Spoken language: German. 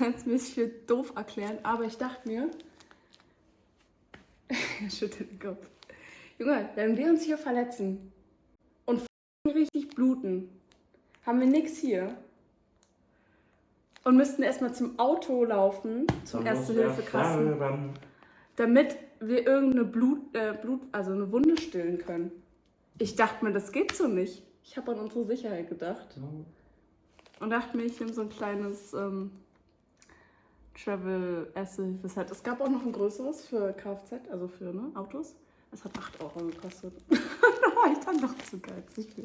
jetzt ein bisschen doof erklären, aber ich dachte mir, er schüttelt den Kopf. Junge, wenn wir uns hier verletzen und richtig bluten, haben wir nichts hier und müssten erstmal zum Auto laufen, zum Erste-Hilfe-Kasten, damit wir irgendeine also eine Wunde stillen können. Ich dachte mir, das geht so nicht. Ich habe an unsere Sicherheit gedacht. Und dachte mir, ich nehme so ein kleines Travel-Erste-Hilfe-Set. Es gab auch noch ein größeres für Kfz, also für Autos. Es hat 8 € gekostet. Da war ich dann doch zu geizig für.